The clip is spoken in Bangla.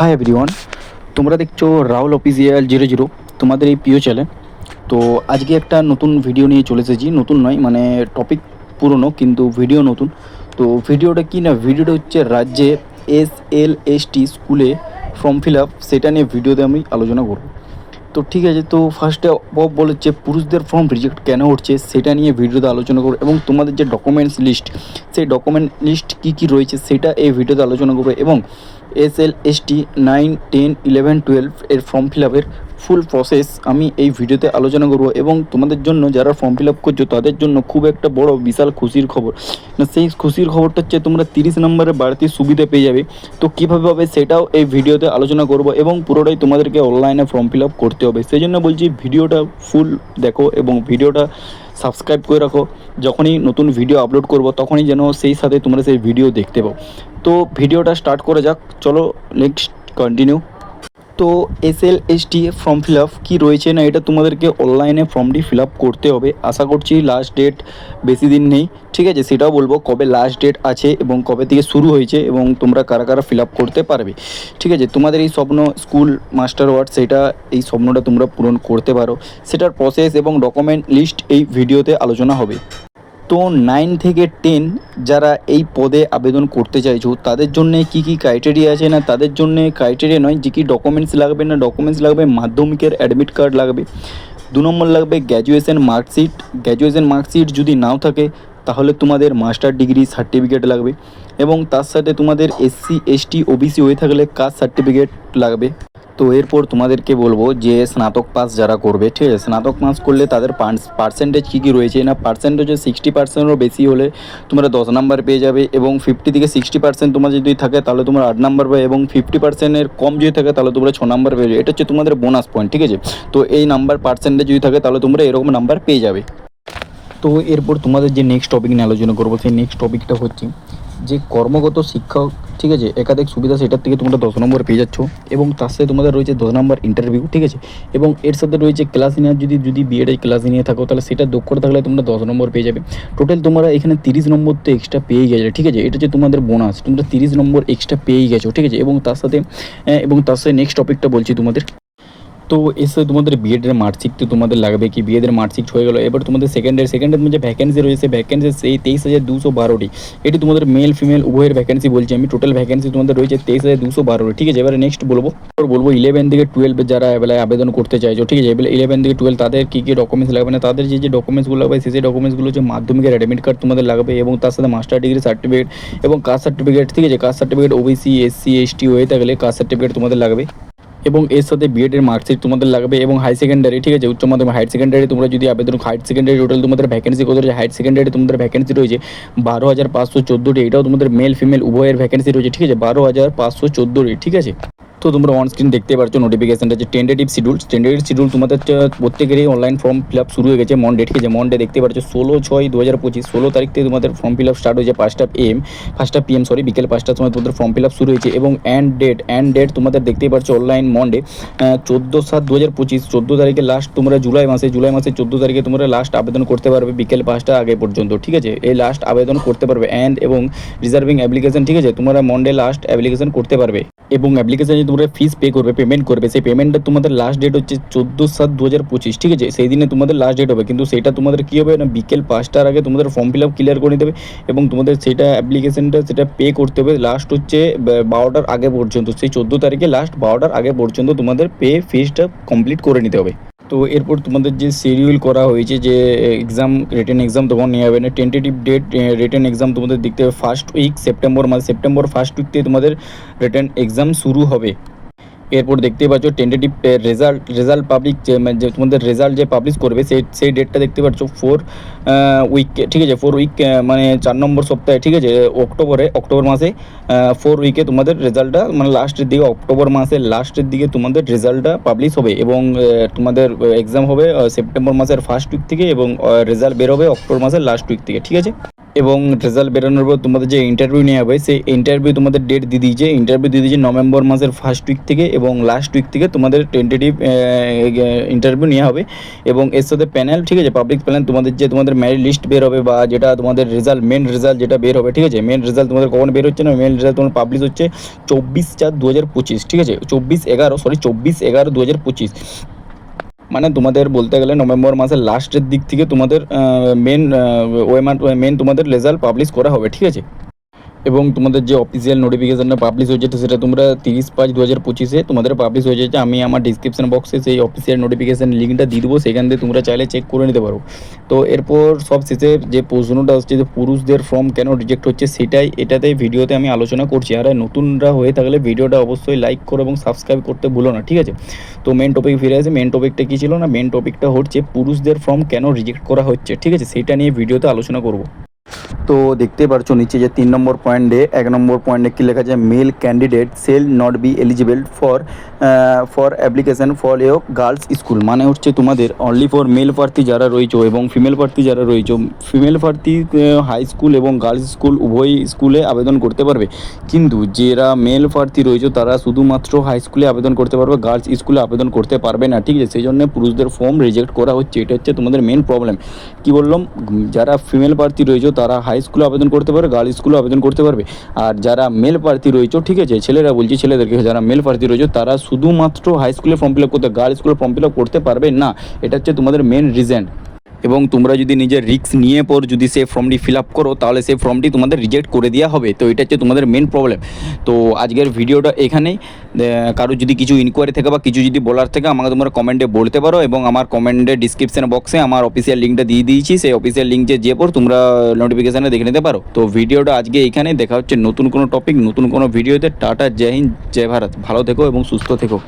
হাই এভরিওয়ান, তোমরা দেখছো রাহুল অফিসিয়াল 00 তোমাদের এই প্রিয় চ্যানেল। তো আজকে একটা নতুন ভিডিও নিয়ে চলে এসেছি। নতুন নয়, মানে টপিক পুরনো কিন্তু ভিডিও নতুন। তো ভিডিওটা কি না, ভিডিওটা হচ্ছে রাজ্যে SLST স্কুলে ফর্ম ফিল আপ, সেটা নিয়ে ভিডিওতে আমি আলোচনা করব। তো ঠিক আছে, তো ফার্স্টে বব বলেছে পুরুষদের ফর্ম রিজেক্ট কেন হচ্ছে সেটা নিয়ে ভিডিওতে আলোচনা করবো, এবং তোমাদের যে ডকুমেন্টস লিস্ট, সেই ডকুমেন্ট লিস্ট কী কী রয়েছে সেটা এই ভিডিওতে আলোচনা করবো। এবং SLST 9, 10, 11, 12 এর ফর্ম ফিল আপের ফুল প্রসেস আমি এই ভিডিওতে আলোচনা করব। এবং তোমাদের জন্য যারা ফর্ম ফিল আপ করছো তাদের জন্য খুব একটা বড় বিশাল খুশির খবর না, সেই খুশির খবরটা হচ্ছে তোমরা 30 নম্বরের বাড়তি সুবিধা পেয়ে যাবে। তো কীভাবে হবে সেটাও এই ভিডিওতে আলোচনা করব, এবং পুরোটাই তোমাদেরকে অনলাইনে ফর্ম ফিল আপ করতে হবে। সেই জন্য বলছি ভিডিওটা ফুল দেখো এবং ভিডিওটা সাবস্ক্রাইব করে রাখো। যখনই নতুন ভিডিও আপলোড করব তখনই যেন সেই সাথে তোমরা সেই ভিডিও দেখতে পাও। তো ভিডিওটা স্টার্ট করে যাক, চলো নেক্সট কন্টিনিউ। তো SLST ফর্ম ফিল আপ কী রয়েছে না, এটা তোমাদেরকে অনলাইনে ফর্মটি ফিল আপ করতে হবে। আশা করছি লাস্ট ডেট বেশি দিন নেই, ঠিক আছে? সেটাও বলবো কবে লাস্ট ডেট আছে এবং কবে থেকে শুরু হয়েছে এবং তোমরা কারা কারা ফিল আপ করতে পারবে, ঠিক আছে? তোমাদের এই স্বপ্ন স্কুল মাস্টার ওয়ার্ড, সেটা এই স্বপ্নটা তোমরা পূরণ করতে পারো। সেটার প্রসেস এবং ডকুমেন্ট লিস্ট এই ভিডিওতে আলোচনা হবে। তো 9 থেকে 10 যারা এই পদে আবেদন করতে চাইছো তাদের জন্য কি কি ক্রাইটেরিয়া আছে না, তাদের জন্য ক্রাইটেরিয়া নয় যে কি ডকুমেন্টস লাগবে না, ডকুমেন্টস লাগবে মাধ্যমিকের অ্যাডমিট কার্ড লাগবে। 2 নম্বর লাগবে গ্র্যাজুয়েশন মার্কশিট। গ্র্যাজুয়েশন মার্কশিট যদি নাও থাকে তাহলে তোমাদের মাস্টার ডিগ্রি সার্টিফিকেট লাগবে, এবং তার সাথে তোমাদের SC ST OBC হয়ে থাকলে কাস্ট সার্টিফিকেট লাগবে। তো এরপর তোমাদেরকে বলবো যে স্নাতক পাস যারা করবে, ঠিক আছে? স্নাতক পাস করলে তাদের পার্সেন্টেজ কী কী রয়েছে না, পার্সেন্টেজে 60%-এরও বেশি হলে তোমরা 10 নাম্বার পেয়ে যাবে, এবং 50 থেকে 60% তোমার যদি থাকে তাহলে তোমরা 8 নাম্বার পাবে, এবং 50%-এর কম যদি থাকে তাহলে তোমরা 6 নাম্বার পেয়ে যাবে। এটা হচ্ছে তোমাদের বোনাস পয়েন্ট, ঠিক আছে? তো এই নাম্বার পার্সেন্টেজ যদি থাকে তাহলে তোমরা এরকম নাম্বার পেয়ে যাবে। তো এরপর তোমাদের যে নেক্সট টপিক নিয়ে আলোচনা করবো, সেই নেক্সট টপিকটা হচ্ছে যে কর্মগত শিক্ষক, ঠিক আছে? একাধিক সুবিধা, সেটার থেকে তোমরা 10 নম্বর পেয়ে যাচ্ছ, এবং তার সাথে তোমাদের রয়েছে 10 নম্বর ইন্টারভিউ, ঠিক আছে? এবং এর সাথে রয়েছে ক্লাস নিয়ে, যদি বিএড ক্লাস নিয়ে থাকো তাহলে সেটা দক্ষতা থাকলে তোমরা 10 নম্বর পেয়ে যাবে। টোটাল তোমরা এখানে 30 নম্বর তো এক্সট্রা পেয়ে গেছো, ঠিক আছে? এটা হচ্ছে তোমাদের বোনাস, তোমরা 30 নম্বর এক্সট্রা পেয়ে গেছো, ঠিক আছে? এবং তার সাথে নেক্সট টপিকটা বলছি তোমাদের। তো এসে তোমাদের বিএডের মার্কশিট তো তোমাদের লাগবে, কি বিএডের মার্কশিট হয়ে গেলো। এবার তোমাদের সেকেন্ডের যে ভ্যাকেন্সি রয়েছে, ভ্যাকেন্সি সেই 23,212টি। এটি তোমাদের মেল ফিমেল উভয়ের ভ্যাকেন্সি বলছি আমি। টোটাল ভ্যাকেন্সি তোমাদের রয়েছে 23,212, ঠিক আছে? এবারে নেক্সট বলবো 11 থেকে 12 যারা এবেলা আবেদন করতে চাইছো, ঠিক আছে? এবার 11 থেকে 12 তাদের কী কী ডকুমেন্টস লাগবে না, তাদের যে ডকুমেন্টসগুলো লাগবে সেই ডকুমেন্টসগুলো হচ্ছে মাধ্যমিকের অ্যাডমিট কার্ড তোমাদের লাগবে, এবং তার সাথে মাস্টার ডিগ্রি সার্টিফিকেট এবং কাস্ট সার্টিফিকেট, ঠিক আছে? Caste certificate OBC SC ST হয়ে থাকলে কাস্ট সার্টিফিকেট তোমাদের লাগবে, এবং এর সাথে বিএডের মার্কশিট তোমাদের লাগবে, এবং হাই সেকেন্ডারি, ঠিক আছে? উচ্চ মাধ্যমিক হায়ার সেকেন্ডারি তোমরা যদি আবেদন, হায়ার সেকেন্ডারি টোটাল তোমাদের ভ্যাকেন্সি কত রয়েছে, হায়ার সেকেন্ডারি তোমাদের ভ্যাকেন্সি রয়েছে 12,514টি। এটাও তোমাদের মেল ফিমেল উভয়ের ভ্যাকেন্সি রয়েছে, ঠিক আছে? 12,514টি, ঠিক আছে? তো তোমরা অন স্ক্রিন দেখতে পাচ্ছ নোটিফিকেশনটা, যে টেন্টেটিভ শিডিউল তোমাদের প্রত্যেকেরই অনলাইন ফর্ম ফিল আপ শুরু হয়ে গেছে মনডে, ঠিক আছে? মনডে দেখতে পাচ্ছ 16/6/2025, 16 তারিখ থেকে তোমাদের ফর্ম ফিল আপ স্টার্ট হয়েছে 5টা PM, বিকেল 5টার সময় তোমাদের ফর্ম ফিল আপ শুরু হয়েছে, এবং এন্ড ডেট তোমাদের দেখতেই পাচ্ছ অনলাইন মনডে 14/7/2025, 14 তারিখে লাস্ট। তোমরা জুলাই মাসে 14 তারিখে তোমরা লাস্ট আবেদন করতে পারবে বিকেল 5টা আগে পর্যন্ত, ঠিক আছে? এই লাস্ট আবেদন করতে পারবে এবং রিজার্ভিং অ্যাপ্লিকেশন, ঠিক আছে? তোমরা মনডে লাস্ট অ্যাপ্লিকেশন করতে পারবে, এবং অ্যাপ্লিকেশনে তোমরা ফিস পে করবে, পেমেন্ট করবে। সেই পেমেন্টটা তোমাদের লাস্ট ডেট হচ্ছে 14/7/2025, ঠিক আছে? সেই দিনে তোমাদের লাস্ট ডেট হবে, কিন্তু সেটা তোমাদের কী হবে না, বিকেল 5টার আগে তোমাদের ফর্ম ফিল আপ ক্লিয়ার করে দেবে, এবং তোমাদের সেটা অ্যাপ্লিকেশনটা সেটা পে করতে হবে লাস্ট হচ্ছে 12টার আগে পর্যন্ত। সেই 14 তারিখে লাস্ট 12টার আগে পর্যন্ত তোমাদের ফিসটা কমপ্লিট করে নিতে হবে। তো এরপর তোমাদের যে শিডিউল করা হয়েছে যে রিটেন এক্সাম তখন নেওয়া হবে না, টেন্টেটিভ ডেট রিটেন এক্সাম তোমাদের দেখতে হবে first week September first week থেকে তোমাদের রিটেন এক্সাম শুরু হবে। এরপর দেখতেই পাচ্ছ টেন্টেটিভ রেজাল্ট পাবলিক, যে তোমাদের রেজাল্ট যে পাবলিশ করবে সেই ডেটটা দেখতে পাচ্ছ 4 উইক, ঠিক আছে? 4 উইক মানে 4 নম্বর সপ্তাহে, ঠিক আছে? অক্টোবর মাসে 4 উইকে তোমাদের রেজাল্টটা, মানে লাস্টের দিকে, অক্টোবর মাসের লাস্টের দিকে তোমাদের রেজাল্টটা পাবলিশ হবে, এবং তোমাদের এক্সাম হবে সেপ্টেম্বর মাসের ফার্স্ট উইক থেকে, এবং রেজাল্ট বেরোবে অক্টোবর মাসের লাস্ট উইক থেকে, ঠিক আছে? এবং রেজাল্ট বেরোনোর পর তোমাদের যে ইন্টারভিউ নেওয়া হবে সেই ইন্টারভিউ তোমাদের ডেট দিয়ে দিয়েছে। ইন্টারভিউ দিয়ে দিয়েছে নভেম্বর মাসের ফার্স্ট উইক থেকে এবং লাস্ট উইক থেকে তোমাদের টেন্টেটিভ ইন্টারভিউ নেওয়া হবে। এবং এর সাথে প্যানেল, ঠিক আছে, পাবলিক প্যানেল, তোমাদের মেরিট লিস্ট বের হবে বা যেটা তোমাদের রেজাল্ট, মেন রেজাল্ট যেটা বের হবে, ঠিক আছে। মেন রেজাল্ট তোমাদের কখন বের হচ্ছে না, মেন রেজাল্ট তোমার পাবলিশ হচ্ছে 24/4/2025, ঠিক আছে, 24/11/2025। মানে তোমাদের বলতে গেলে নভেম্বর মাসের লাস্টের দিক থেকে তোমাদের মেন তোমাদের রেজাল্ট পাবলিশ করা হবে, ঠিক আছে। এবং তোমাদের যে অফিসিয়াল নোটিফিকেশানটা পাবলিশ হয়েছে সেটা তোমরা 30/5/2025 তোমাদের পাবলিশ হয়ে যাচ্ছে। আমি আমার ডিসক্রিপশন বক্সে সেই অফিসিয়াল নোটিফিকেশান লিঙ্কটা দিয়ে দেবো, সেখান থেকে তোমরা চাইলে চেক করে নিতে পারো। তো এরপর সব শেষে যে প্রশ্নটা হচ্ছে যে পুরুষদের ফর্ম কেন রিজেক্ট হচ্ছে, সেটাই এটাতে ভিডিওতে আমি আলোচনা করছি। আর নতুনরা হয়ে থাকলে ভিডিওটা অবশ্যই লাইক করো এবং সাবস্ক্রাইব করতে ভুলো না, ঠিক আছে। তো মেন টপিক ফিরে আসে। মেন টপিকটা কী ছিল না, মেন টপিকটা হচ্ছে পুরুষদের ফর্ম কেন রিজেক্ট করা হচ্ছে, ঠিক আছে, সেটা নিয়ে ভিডিওতে আলোচনা করব। তো দেখতে পারছো নিচে যে 3 নম্বর পয়েন্টে 1 নম্বর পয়েন্টে কী লেখা আছে, male candidate shall not be eligible for application for a girls school. মানে হচ্ছে তোমাদের অনলি ফর মেল প্রার্থী যারা রয়েছে এবং ফিমেল প্রার্থী যারা রয়েছে, ফিমেল প্রার্থী হাই স্কুল এবং গার্লস স্কুল উভয় স্কুলে আবেদন করতে পারবে। কিন্তু যারা মেল প্রার্থী রয়েছে তারা শুধুমাত্র হাই স্কুলে আবেদন করতে পারবে, গার্লস স্কুলে আবেদন করতে পারবে না, ঠিক আছে। সেই জন্য পুরুষদের ফর্ম রিজেক্ট করা হচ্ছে। এটা হচ্ছে তোমাদের মেন প্রবলেম। কী বললাম, যারা ফিমেল প্রার্থী রয়েছে তারা হাই স্কুলে আবেদন করতে পারবে, গার্লস স্কুলে আবেদন করতে পারবে। আর যারা মেল প্রার্থী রয়েছে, ঠিক আছে, ছেলেরা বলছি, ছেলেদেরকে, যারা মেল প্রার্থী রয়েছে তারা শুধুমাত্র হাই স্কুলে ফর্ম ফিল আপ করতে, গার্লস স্কুলে ফর্ম ফিল আপ করতে পারবে না। এটা হচ্ছে তোমাদের মেন রিজন। এবং তোমরা যদি নিজের রিস্ক নিয়ে পর যদি সেই ফর্মটি ফিল আপ করো তাহলে সেই ফর্মটি তোমাদের রিজেক্ট করে দেওয়া হবে। তো এটা হচ্ছে তোমাদের মেন প্রবলেম। তো আজকের ভিডিওটা এখানেই। কারো যদি কিছু ইনকোয়ারি থাকে বা কিছু যদি বলার থাকে আমাকে তোমরা কমেন্টে বলতে পারো, এবং আমার কমেন্টে ডিসক্রিপশন বক্সে আমার অফিসিয়াল লিঙ্কটা দিয়ে দিয়েছি, সেই অফিসিয়াল লিঙ্কে যে পর তোমরা নোটিফিকেশানে দেখে নিতে পারো। তো ভিডিওটা আজকে এখানেই। দেখা হচ্ছে নতুন কোনো টপিক, নতুন কোনো ভিডিওতে। টাটা, জয় হিন্দ, জয় ভারত। ভালো থেকো এবং সুস্থ থেকো।